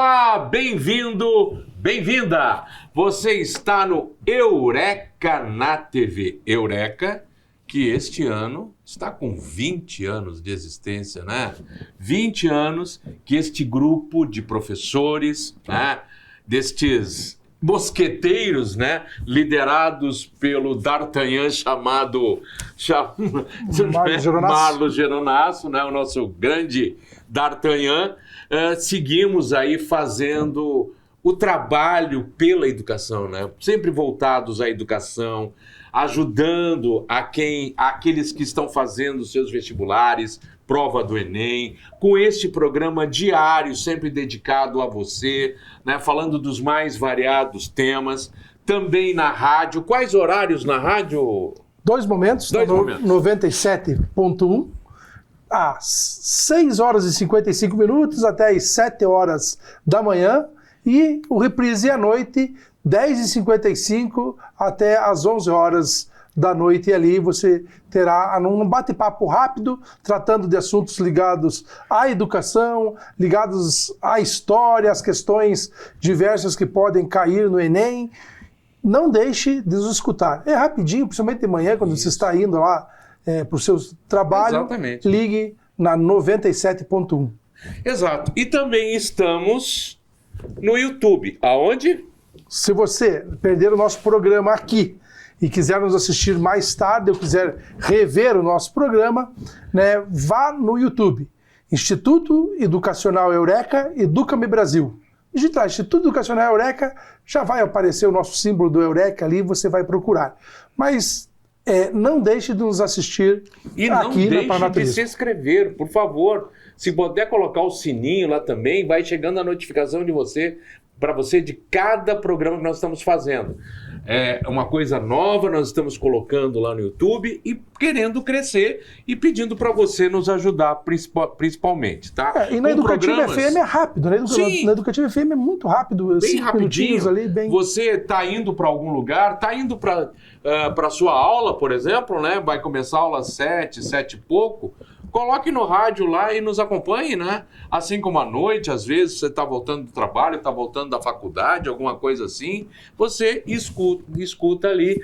Olá, bem-vindo, bem-vinda! Você está no Eureka na TV. Eureka, que este ano está com 20 anos de existência, né? 20 anos que este grupo de professores, né? Destes mosqueteiros, né? Liderados pelo D'Artagnan chamado Marlo Geronasso, né? O nosso grande D'Artagnan. Seguimos aí fazendo o trabalho pela educação, né? Sempre voltados à educação, ajudando aqueles que estão fazendo seus vestibulares, prova do Enem, com este programa diário, sempre dedicado a você, né? Falando dos mais variados temas, também na rádio. Quais horários na rádio? Dois momentos. 97.1. Às 6 horas e 55 minutos até às 7 horas da manhã, e o reprise à noite, 10h55 até às 11 horas da noite, e ali você terá um bate-papo rápido, tratando de assuntos ligados à educação, ligados à história, às questões diversas que podem cair no Enem. Não deixe de nos escutar. É rapidinho, principalmente de manhã, quando você está indo lá para o seu trabalho. Exatamente. Ligue na 97.1. Exato. E também estamos no YouTube. Aonde? Se você perder o nosso programa aqui e quiser nos assistir mais tarde, ou quiser rever o nosso programa, né, vá no YouTube. Instituto Educacional Eureka, Educa-me Brasil. Digitar Instituto Educacional Eureka, já vai aparecer o nosso símbolo do Eureka ali, você vai procurar. Mas não deixe de nos assistir e aqui na na Paraná. E se inscrever, por favor. Se puder colocar o sininho lá também, vai chegando a notificação de você, para você, de cada programa que nós estamos fazendo. É uma coisa nova, nós estamos colocando lá no YouTube e querendo crescer e pedindo para você nos ajudar principalmente, tá? E na Educativa FM é rápido, né? Na Educativa FM é muito rápido, bem rapidinho. Ali, bem... Você está indo para algum lugar, está indo para a sua aula, por exemplo, né? Vai começar a aula 7 e pouco. Coloque no rádio lá e nos acompanhe, né? Assim como à noite, às vezes, você está voltando do trabalho, está voltando da faculdade, alguma coisa assim, você escuta ali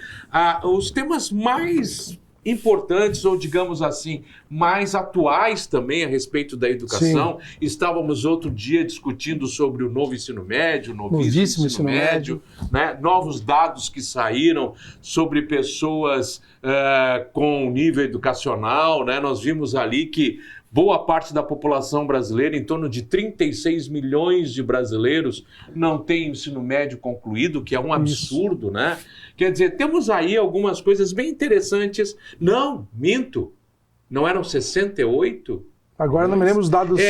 os temas mais importantes, ou digamos assim, mais atuais também a respeito da educação. Sim. Estávamos outro dia discutindo sobre o novo ensino médio, novíssimo ensino médio, né? Novos dados que saíram sobre pessoas com nível educacional, né? Nós vimos ali que boa parte da população brasileira, em torno de 36 milhões de brasileiros, não tem ensino médio concluído, que é um absurdo, né? Quer dizer, temos aí algumas coisas bem interessantes. Não, minto, não eram 68? Agora não me lembro os dados.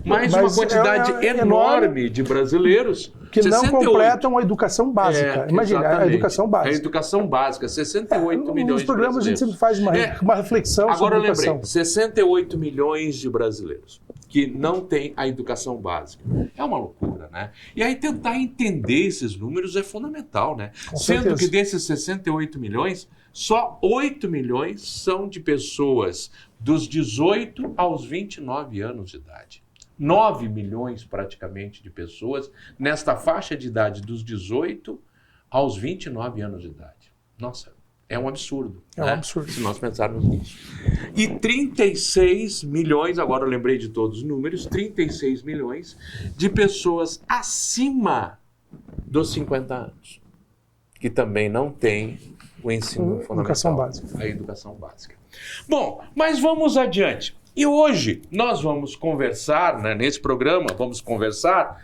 Mas uma quantidade enorme de brasileiros que 68. Não completam a educação básica. Imagina, a educação básica. A educação básica, 68 milhões nos programas a gente sempre faz uma reflexão sobre a educação. Agora eu lembrei, 68 milhões de brasileiros que não têm a educação básica. É uma loucura, né? E aí tentar entender esses números é fundamental, né? Sendo que desses 68 milhões, só 8 milhões são de pessoas dos 18 aos 29 anos de idade. 9 milhões praticamente de pessoas nesta faixa de idade dos 18 aos 29 anos de idade. Nossa, é um absurdo. É um absurdo. Se nós pensarmos nisso. E 36 milhões, agora eu lembrei de todos os números, 36 milhões de pessoas acima dos 50 anos, que também não têm o ensino fundamental, a educação básica. Bom, mas vamos adiante. E hoje nós vamos conversar, né, nesse programa, vamos conversar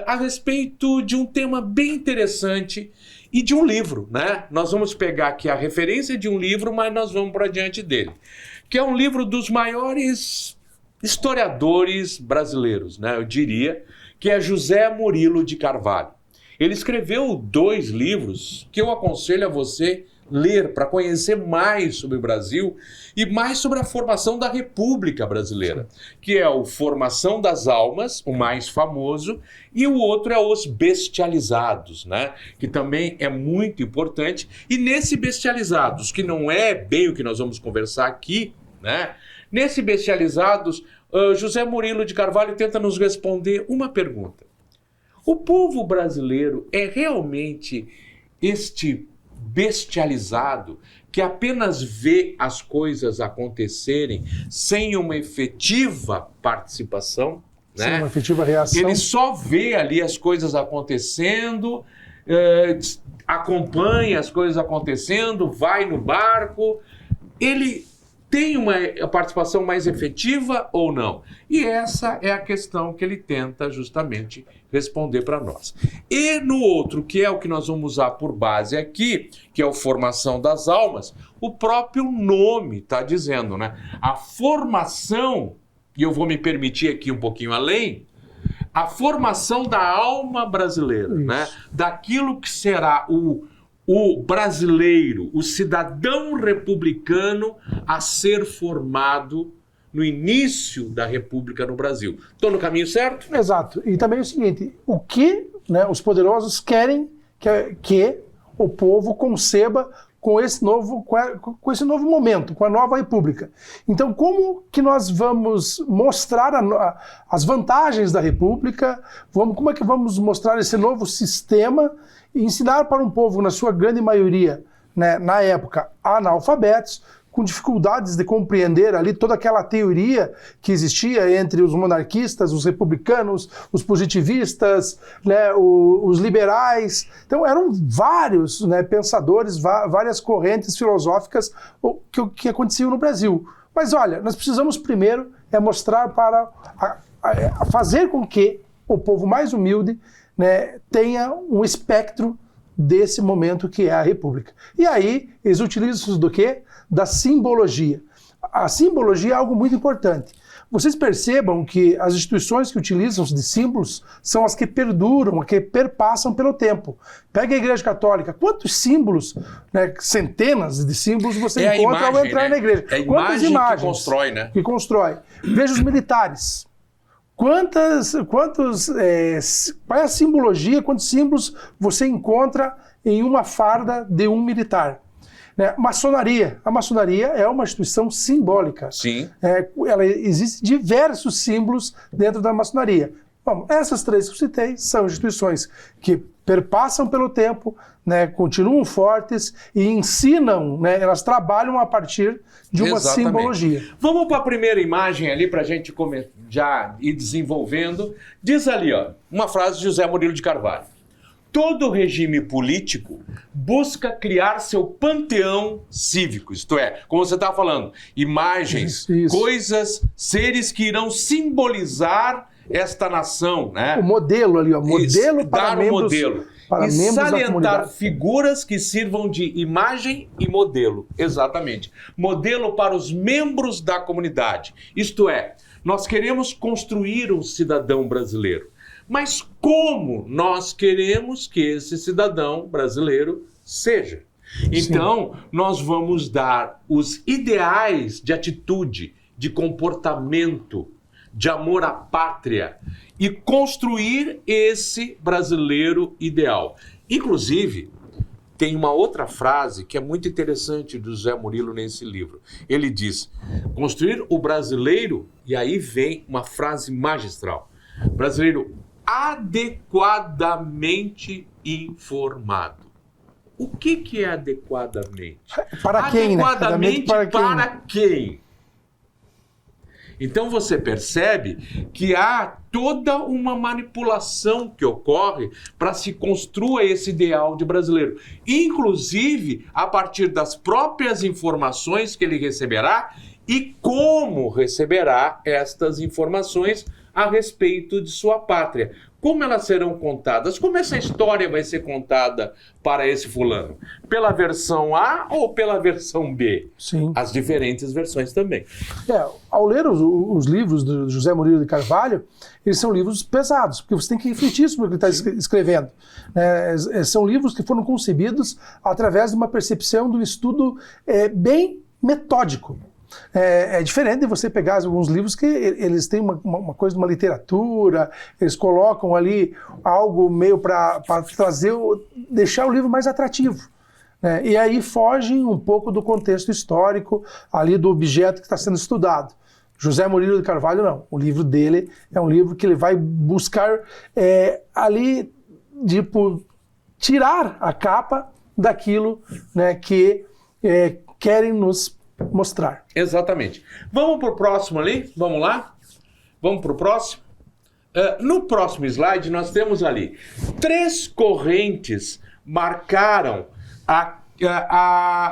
a respeito de um tema bem interessante e de um livro, né? Nós vamos pegar aqui a referência de um livro, mas nós vamos para diante dele, que é um livro dos maiores historiadores brasileiros, né? Eu diria que é José Murilo de Carvalho. Ele escreveu 2 livros que eu aconselho a você ler para conhecer mais sobre o Brasil e mais sobre a formação da República Brasileira, que é o Formação das Almas, o mais famoso, e o outro é Os Bestializados, né? Que também é muito importante. E nesse Bestializados, que não é bem o que nós vamos conversar aqui, né? Nesse Bestializados, José Murilo de Carvalho tenta nos responder uma pergunta. O povo brasileiro é realmente este bestializado que apenas vê as coisas acontecerem sem uma efetiva participação, né? Sem uma efetiva reação. Ele só vê ali as coisas acontecendo, acompanha as coisas acontecendo, vai no barco. Ele tem uma participação mais efetiva ou não? E essa é a questão que ele tenta justamente responder para nós. E no outro, que é o que nós vamos usar por base aqui, que é a formação das almas, o próprio nome está dizendo, né? A formação, e eu vou me permitir aqui um pouquinho além, a formação da alma brasileira, né? Daquilo que será o brasileiro, o cidadão republicano a ser formado no início da República no Brasil. Estou no caminho certo? Exato. E também é o seguinte, o que, né, os poderosos querem que o povo conceba com esse novo momento, com a nova República. Então, como que nós vamos mostrar as vantagens da República? Como é que vamos mostrar esse novo sistema e ensinar para um povo, na sua grande maioria, né, na época, analfabetos, com dificuldades de compreender ali toda aquela teoria que existia entre os monarquistas, os republicanos, os positivistas, né, os liberais. Então eram vários, né, pensadores, várias correntes filosóficas que aconteciam no Brasil. Mas olha, nós precisamos primeiro mostrar fazer com que o povo mais humilde, né, tenha um espectro desse momento que é a República. E aí eles utilizam do quê? Da simbologia. A simbologia é algo muito importante. Vocês percebam que as instituições que utilizam de símbolos são as que perduram, as que perpassam pelo tempo. Pega a Igreja Católica, quantos símbolos, né, centenas de símbolos você encontra ao entrar, né, na igreja? É a Quantas imagem imagens que constrói, né? Que constrói. Veja os militares. Qual é a simbologia, quantos símbolos você encontra em uma farda de um militar? Né? Maçonaria. A maçonaria é uma instituição simbólica. Sim. Existem diversos símbolos dentro da maçonaria. Bom, essas três que eu citei são instituições que perpassam pelo tempo, né, continuam fortes e ensinam, né, elas trabalham a partir de uma simbologia. Vamos para a primeira imagem ali para a gente já ir desenvolvendo. Diz ali, ó, uma frase de José Murilo de Carvalho. Todo regime político busca criar seu panteão cívico, isto é, como você estava falando, imagens, coisas, seres que irão simbolizar esta nação, né? O modelo ali, ó, modelo para membros, modelo. Para e membros salientar figuras que sirvam de imagem e modelo, exatamente. Modelo para os membros da comunidade. Isto é, nós queremos construir um cidadão brasileiro. Mas como nós queremos que esse cidadão brasileiro seja? Então, nós vamos dar os ideais de atitude, de comportamento, de amor à pátria e construir esse brasileiro ideal. Inclusive, tem uma outra frase que é muito interessante do José Murilo nesse livro. Ele diz, construir o brasileiro, e aí vem uma frase magistral, brasileiro adequadamente informado. O que é adequadamente? Para quem, adequadamente, né? para quem? Então você percebe que há toda uma manipulação que ocorre para se construa esse ideal de brasileiro. Inclusive, a partir das próprias informações que ele receberá e como receberá estas informações a respeito de sua pátria. Como elas serão contadas? Como essa história vai ser contada para esse fulano? Pela versão A ou pela versão B? Sim. As diferentes versões também. Ao ler os livros do José Murilo de Carvalho, eles são livros pesados, porque você tem que refletir sobre o que está escrevendo. São livros que foram concebidos através de uma percepção, de um estudo bem metódico. É diferente de você pegar alguns livros que eles têm uma coisa de uma literatura, eles colocam ali algo meio para deixar o livro mais atrativo. Né? E aí fogem um pouco do contexto histórico ali do objeto que está sendo estudado. José Murilo de Carvalho, não. O livro dele é um livro que ele vai buscar ali, tipo, tirar a capa daquilo, né, que querem nos mostrar. Exatamente. Vamos para o próximo ali? Vamos lá? Vamos para o próximo? No próximo slide, nós temos ali 3 correntes marcaram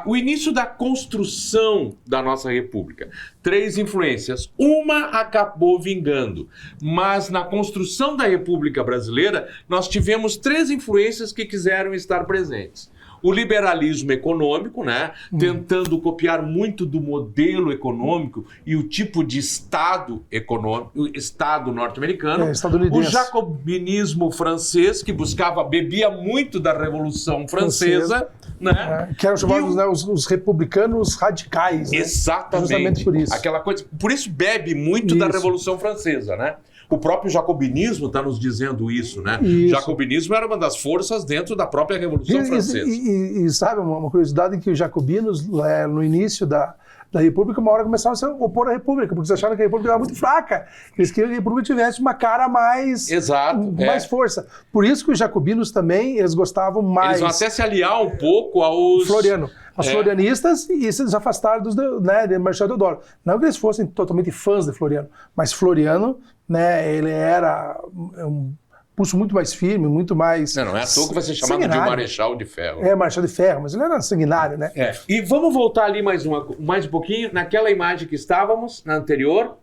o início da construção da nossa república. 3 influências. Uma acabou vingando, mas na construção da República Brasileira, nós tivemos 3 influências que quiseram estar presentes. O liberalismo econômico, né, tentando copiar muito do modelo econômico e o tipo de Estado econômico, o Estado norte-americano. O jacobinismo francês, que bebia muito da Revolução Francesa, né? Que eram chamados os republicanos radicais. Né? Exatamente. Justamente por isso. Aquela coisa, por isso bebe muito da Revolução Francesa, né? O próprio jacobinismo está nos dizendo isso, né? O jacobinismo era uma das forças dentro da própria Revolução Francesa. E sabe, uma curiosidade que os jacobinos, no início da República, uma hora começaram a se opor à República, porque eles acharam que a República era muito fraca. Eles queriam que a República tivesse uma cara mais... Exato. Mais força. Por isso que os jacobinos também, eles gostavam mais... Eles vão até se aliar um pouco aos... Aos florianistas, e se desafastaram de Marechal Deodoro. Não que eles fossem totalmente fãs de Floriano, mas Floriano, né, ele era um pulso muito mais firme, muito mais... Não é à toa que vai ser chamado de Marechal de Ferro. Marechal de Ferro, mas ele era sanguinário, né? E vamos voltar ali mais um pouquinho, naquela imagem que estávamos, na anterior.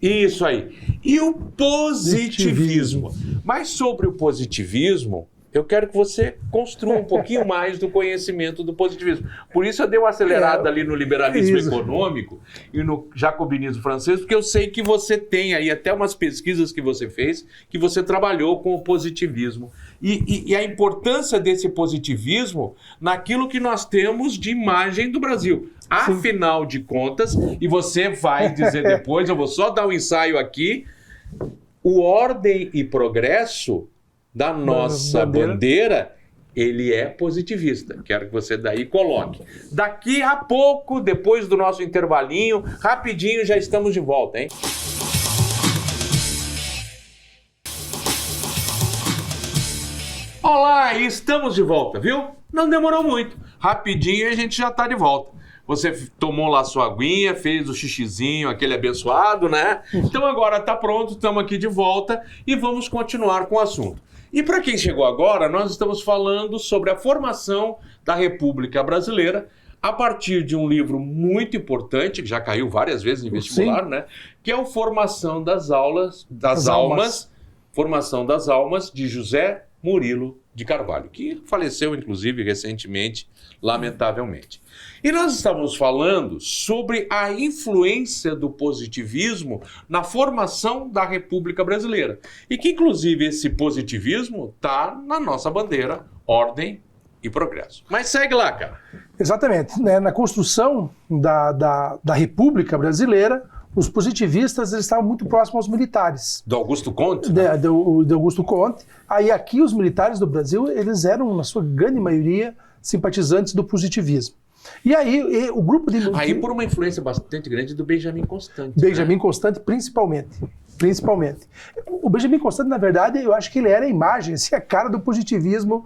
Isso aí. E o positivismo. Mas sobre o positivismo, eu quero que você construa um pouquinho mais do conhecimento do positivismo. Por isso eu dei uma acelerada ali no liberalismo econômico e no jacobinismo francês, porque eu sei que você tem aí até umas pesquisas que você fez, que você trabalhou com o positivismo. E a importância desse positivismo naquilo que nós temos de imagem do Brasil. Afinal de contas, e você vai dizer depois, eu vou só dar um ensaio aqui, o Ordem e Progresso da nossa bandeira, ele é positivista. Quero que você daí coloque. Daqui a pouco, depois do nosso intervalinho, rapidinho, já estamos de volta, hein? Olá, estamos de volta, viu? Não demorou muito. Rapidinho a gente já está de volta. Você tomou lá sua aguinha, fez o xixizinho, aquele abençoado, né? Então agora está pronto, estamos aqui de volta e vamos continuar com o assunto. E para quem chegou agora, nós estamos falando sobre a formação da República Brasileira a partir de um livro muito importante, que já caiu várias vezes em vestibular, né? Que é o Formação das Almas, Formação das Almas, de José Murilo de Carvalho, que faleceu, inclusive, recentemente, lamentavelmente. E nós estamos falando sobre a influência do positivismo na formação da República Brasileira. E que, inclusive, esse positivismo está na nossa bandeira, Ordem e Progresso. Mas segue lá, cara. Exatamente. Na construção da República Brasileira, os positivistas eles estavam muito próximos aos militares. Do Augusto Conte? De Augusto Conte. Aí aqui os militares do Brasil, eles eram, na sua grande maioria, simpatizantes do positivismo. E aí o grupo de... Aí por uma influência bastante grande do Benjamin Constant. Benjamin Constant, principalmente. O Benjamin Constant, na verdade, eu acho que ele era a imagem, assim, a cara do positivismo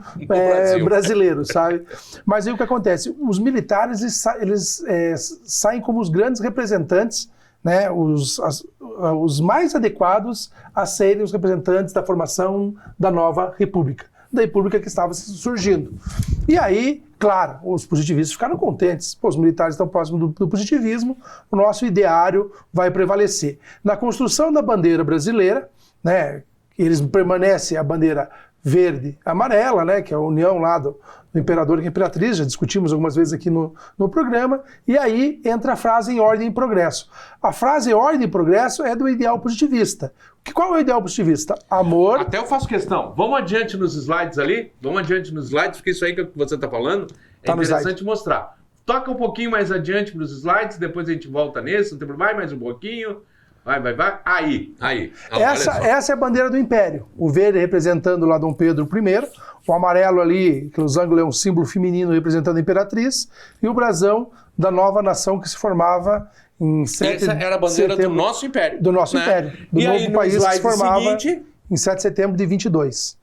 brasileiro, sabe? Mas aí o que acontece? Os militares, eles saem como os grandes representantes, né, os mais adequados a serem os representantes da formação da nova república, da república que estava surgindo. E aí, claro, os positivistas ficaram contentes. Pô, os militares estão próximos do positivismo, o nosso ideário vai prevalecer. Na construção da bandeira brasileira, né, eles permanecem a bandeira verde amarela, né, que é a união lá do imperador e imperatriz, já discutimos algumas vezes aqui no programa, e aí entra a frase em ordem e progresso. A frase ordem e progresso é do ideal positivista. Qual é o ideal positivista? Amor... Até eu faço questão. Vamos adiante nos slides ali? Vamos adiante nos slides, porque isso aí que você está falando é interessante mostrar. Toca um pouquinho mais adiante para os slides, depois a gente volta nesse, não tem problema, mais um pouquinho. vai. Aí. Não, Essa é a bandeira do Império. O verde representando lá Dom Pedro I, o amarelo ali, que os ângulos é um símbolo feminino representando a imperatriz, e o brasão da nova nação que se formava em 7 Essa era a bandeira do nosso Império. Do nosso Império. Do novo aí, país que se formava seguinte... em 7 de setembro de 22.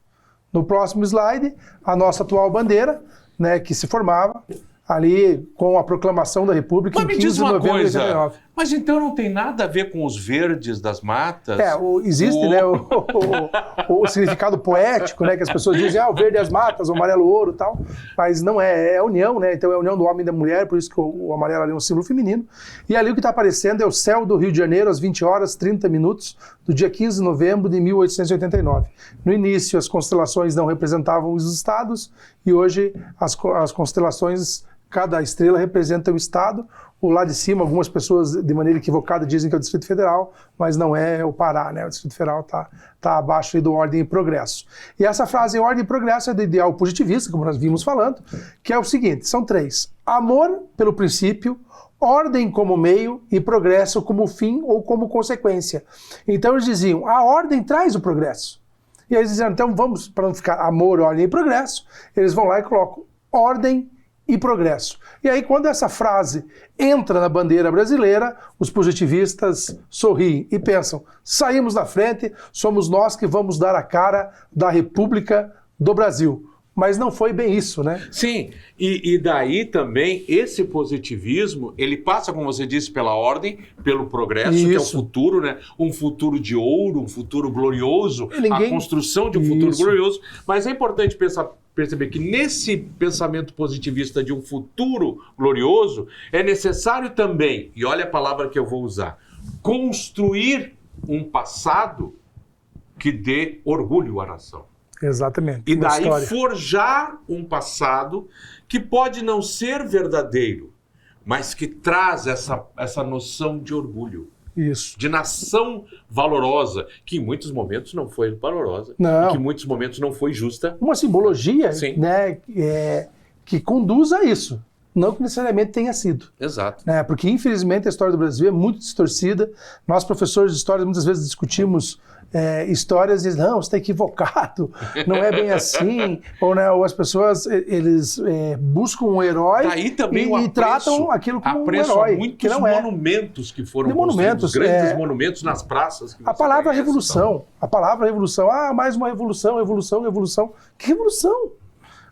No próximo slide, a nossa atual bandeira, né, que se formava ali com a proclamação da República em 15 de novembro de 89. Mas então não tem nada a ver com os verdes das matas? Existe né, o significado poético, né, que as pessoas dizem, o verde é as matas, o amarelo o ouro e tal, mas não é a união, né, então é a união do homem e da mulher, por isso que o amarelo ali é um símbolo feminino. E ali o que está aparecendo é o céu do Rio de Janeiro às 20 horas 30 minutos do dia 15 de novembro de 1889. No início as constelações não representavam os estados e hoje as constelações, cada estrela representa o estado. O lá de cima, algumas pessoas de maneira equivocada dizem que é o Distrito Federal, mas não é o Pará, né? O Distrito Federal tá abaixo aí do Ordem e Progresso. E essa frase Ordem e Progresso é do ideal positivista, como nós vimos falando, que é o seguinte, são 3. Amor pelo princípio, ordem como meio e progresso como fim ou como consequência. Então eles diziam, a ordem traz o progresso. E aí eles diziam, então vamos, para não ficar amor, ordem e progresso, eles vão lá e colocam ordem e progresso. E aí, quando essa frase entra na bandeira brasileira, os positivistas sorriem e pensam, saímos na frente, somos nós que vamos dar a cara da República do Brasil. Mas não foi bem isso, né? Sim, e daí também esse positivismo, ele passa, como você disse, pela ordem, pelo progresso, que é o futuro, né? Um futuro de ouro, um futuro glorioso, a construção de um futuro glorioso. Mas é importante perceber que nesse pensamento positivista de um futuro glorioso, é necessário também, e olha a palavra que eu vou usar, construir um passado que dê orgulho à nação. Exatamente. E daí forjar um passado que pode não ser verdadeiro, mas que traz essa noção de orgulho. Isso. De nação valorosa, que em muitos momentos não foi valorosa, que em muitos momentos não foi justa. Uma simbologia, né, que conduz a isso. Não que necessariamente tenha sido. Exato. Né, porque, infelizmente, a história do Brasil é muito distorcida. Nós, professores de história, muitas vezes discutimos histórias e dizem, não, você está equivocado, não é bem assim. Ou as pessoas, eles buscam um herói e tratam aquilo como um herói. Muitos monumentos que foram construídos, grandes monumentos nas praças. Que a palavra revolução, mais uma revolução. Que revolução?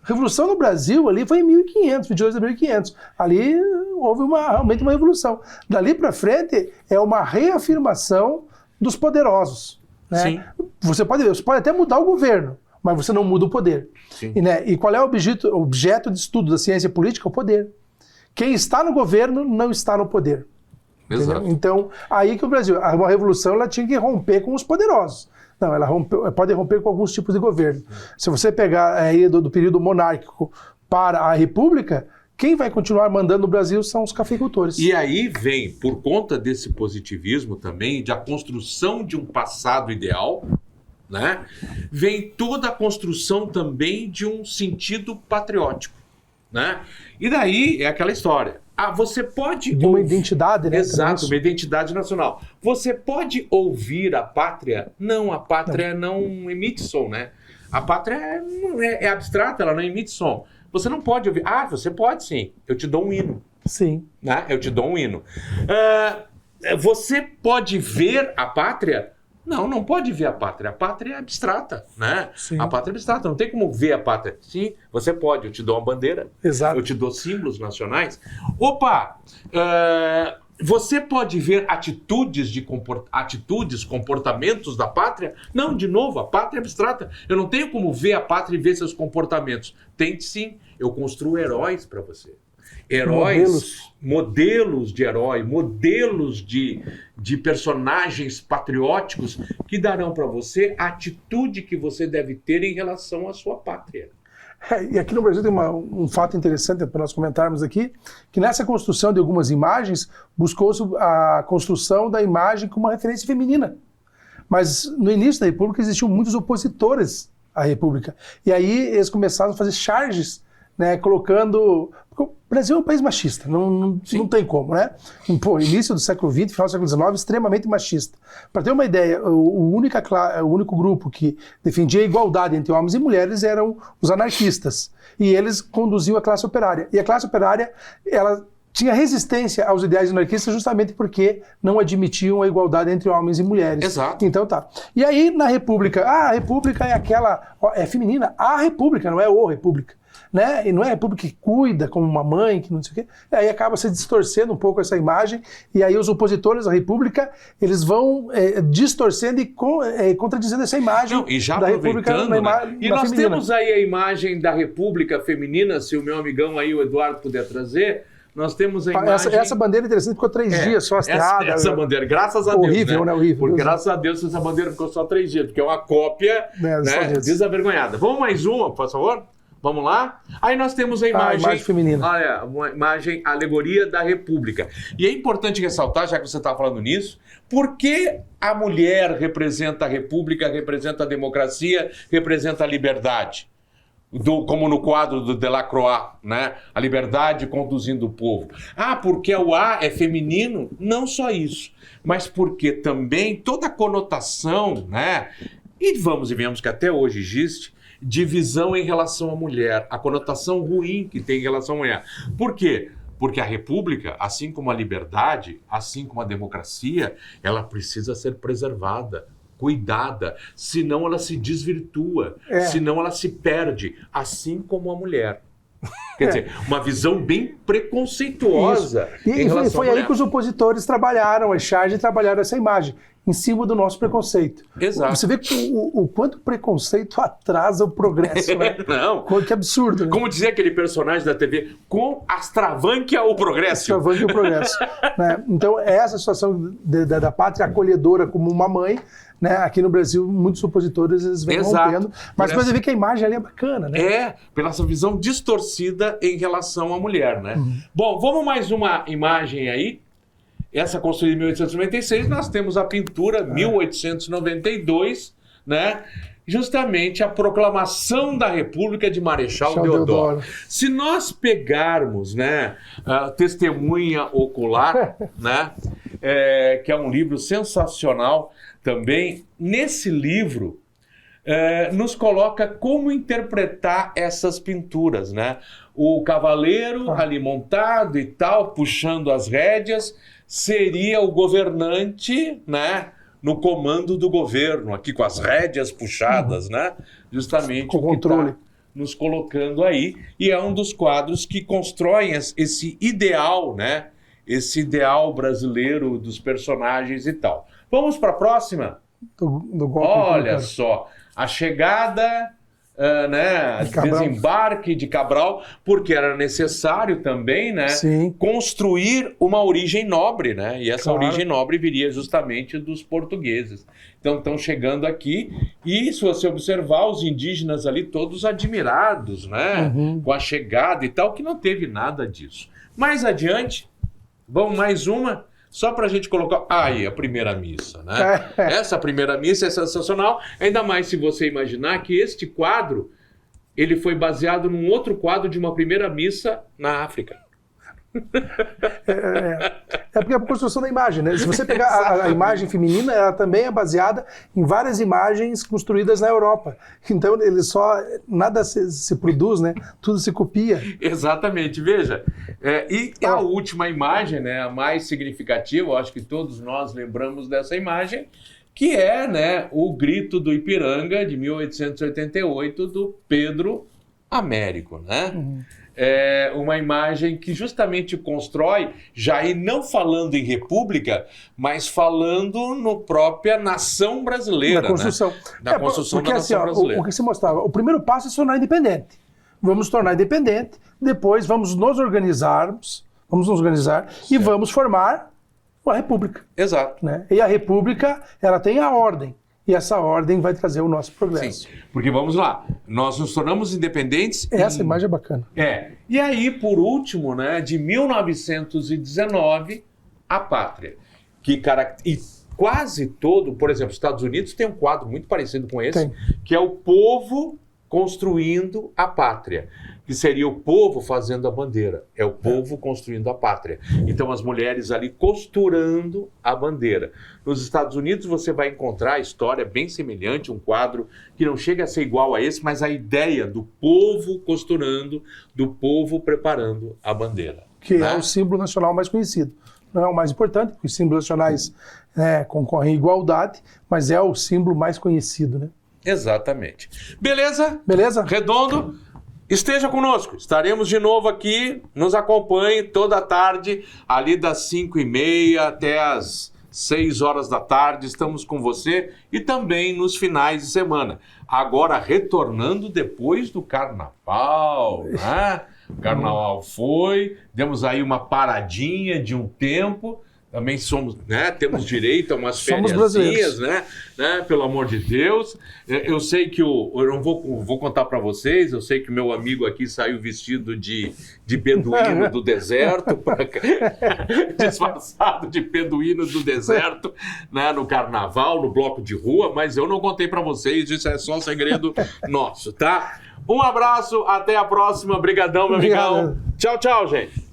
Revolução no Brasil ali foi em 1500, 22 de 1500. Ali houve realmente uma revolução. Dali para frente é uma reafirmação dos poderosos. Né? Sim. Você pode até mudar o governo, mas você não muda o poder. E qual é o objeto de estudo da ciência política? O poder. Quem está no governo não está no poder. Exato. Então, aí que o Brasil, uma revolução, ela tinha que romper com os poderosos. Não, ela pode romper com alguns tipos de governo. Se você pegar aí do período monárquico para a república, quem vai continuar mandando no Brasil são os cafeicultores. E aí vem, por conta desse positivismo também, da construção de um passado ideal, né? Vem toda a construção também de um sentido patriótico, né? E daí é aquela história. Você pode... De uma identidade, né? Exato, uma identidade nacional. Você pode ouvir a pátria? Não, a pátria não emite som, né? A pátria é abstrata, ela não emite som. Você não pode ouvir. Você pode sim. Eu te dou um hino. Sim. Né? Eu te dou um hino. Você pode ver a pátria? Não pode ver a pátria. A pátria é abstrata, né? Sim. A pátria é abstrata, não tem como ver a pátria. Sim, você pode. Eu te dou uma bandeira. Exato. Eu te dou símbolos nacionais. Você pode ver comportamentos da pátria? Não, de novo, a pátria é abstrata. Eu não tenho como ver a pátria e ver seus comportamentos. Tente sim. Eu construo heróis para você. Heróis, modelos de herói, modelos de personagens patrióticos que darão para você a atitude que você deve ter em relação à sua pátria. E aqui no Brasil tem um fato interessante para nós comentarmos aqui, que nessa construção de algumas imagens, buscou-se a construção da imagem como uma referência feminina. Mas no início da República existiam muitos opositores à República. E aí eles começaram a fazer charges né, colocando... O Brasil é um país machista, não tem como, né? Pô, início do século XX, final do século XIX, extremamente machista. Para ter uma ideia, o único grupo que defendia a igualdade entre homens e mulheres eram os anarquistas. E eles conduziam a classe operária. E a classe operária, ela tinha resistência aos ideais anarquistas justamente porque não admitiam a igualdade entre homens e mulheres. Exato. Então tá. E aí na República, a República é aquela, é feminina, a República, não é o República. Né? E não é a República que cuida como uma mãe, que não sei o quê. E aí acaba se distorcendo um pouco essa imagem, e aí os opositores da República, eles vão distorcendo e contradizendo essa imagem. Não, e já da República aproveitando, e nós feminina. temos aí a imagem da República Feminina, se o meu amigão aí, o Eduardo, puder trazer, nós temos a imagem... Essa bandeira interessante ficou 3 dias só hasteada. Essa bandeira, graças a Deus, horrível, né? Horrível. Porque graças a Deus essa bandeira ficou só 3 dias, porque é uma cópia desavergonhada. Vamos mais uma, por favor? Vamos lá? Aí nós temos a imagem feminina. Uma imagem alegoria da República. E é importante ressaltar, já que você está falando nisso, por que a mulher representa a República, representa a democracia, representa a liberdade? Como no quadro do Delacroix, né? A liberdade conduzindo o povo. Porque o A é feminino? Não só isso, mas porque também toda a conotação, né? E vamos e vemos que até hoje existe divisão em relação à mulher, a conotação ruim que tem em relação à mulher. Por quê? Porque a República, assim como a liberdade, assim como a democracia, ela precisa ser preservada, cuidada, senão ela se desvirtua, senão ela se perde, assim como a mulher. Quer dizer, uma visão bem preconceituosa. E foi aí que os opositores trabalharam, a charge trabalharam essa imagem, em cima do nosso preconceito. Exato. Você vê o quanto o preconceito atrasa o progresso, né? Não. Que absurdo, né? Como dizia aquele personagem da TV, com astravanquia o progresso. Astravanquia o progresso. Né? Então, essa situação da pátria acolhedora como uma mãe, né? Aqui no Brasil, muitos opositores eles vêm rompendo. Mas você vê que a imagem ali é bacana, né? Pela essa visão distorcida em relação à mulher, né? Bom, vamos mais uma imagem aí. Essa construída em 1896, nós temos a pintura 1892, né? Justamente a proclamação da República de Marechal Deodoro. Se nós pegarmos, né, a Testemunha Ocular, né, que é um livro sensacional também, nesse livro nos coloca como interpretar essas pinturas, né? O cavaleiro ali montado e tal, puxando as rédeas, seria o governante, né, no comando do governo, aqui com as rédeas puxadas, né, justamente com o controle. Tá nos colocando aí, e é um dos quadros que constroem esse ideal, né, esse ideal brasileiro dos personagens e tal. Vamos para a próxima? Do golpe. Olha só, a chegada... né, desembarque de Cabral, porque era necessário também, né, construir uma origem nobre, né, e essa origem nobre viria justamente dos portugueses. Então estão chegando aqui e, se você observar, os indígenas ali todos admirados, né, com a chegada e tal, que não teve nada disso. Mais adiante, vamos mais uma. Só para a gente colocar... Aí, a primeira missa, né? Essa primeira missa é sensacional, ainda mais se você imaginar que este quadro, ele foi baseado num outro quadro de uma primeira missa na África. Porque é a construção da imagem, né? Se você pegar a imagem feminina, ela também é baseada em várias imagens construídas na Europa. Então, nada se produz, né? Tudo se copia. Exatamente, veja. A última imagem, né, a mais significativa, eu acho que todos nós lembramos dessa imagem, que é, né, o Grito do Ipiranga, de 1888, do Pedro Américo, né? É uma imagem que justamente constrói, já e não falando em república, mas falando no própria nação brasileira. Da construção. Né? Da construção porque, da nação brasileira. O que se mostrava, o primeiro passo é se tornar independente. Vamos tornar independente, depois vamos nos organizar e vamos formar a república. Exato. Né? E a república, ela tem a ordem. E essa ordem vai trazer o nosso progresso. Sim, porque vamos lá, nós nos tornamos independentes... Essa imagem é bacana. E aí, por último, né, de 1919, a pátria. E quase todo, por exemplo, os Estados Unidos tem um quadro muito parecido com esse, que é o povo construindo a pátria, que seria o povo fazendo a bandeira. É o povo construindo a pátria. Então, as mulheres ali costurando a bandeira. Nos Estados Unidos, você vai encontrar a história bem semelhante, um quadro que não chega a ser igual a esse, mas a ideia do povo costurando, do povo preparando a bandeira. Que é o símbolo nacional mais conhecido. Não é o mais importante, porque os símbolos nacionais concorrem em igualdade, mas é o símbolo mais conhecido, né? Exatamente. Beleza? Beleza? Redondo, esteja conosco. Estaremos de novo aqui. Nos acompanhe toda a tarde, ali das 5h30 até as 6 horas da tarde. Estamos com você e também nos finais de semana. Agora retornando depois do Carnaval, né? O Carnaval foi, demos aí uma paradinha de um tempo. Também somos, né, temos direito a umas fériasinhas, né, pelo amor de Deus. Eu sei que eu não vou contar para vocês, eu sei que o meu amigo aqui saiu vestido de beduíno do deserto, disfarçado de beduíno do deserto, né, no carnaval, no bloco de rua, mas eu não contei para vocês, isso é só segredo nosso, tá? Um abraço, até a próxima, brigadão, meu amigão. Tchau, tchau, gente.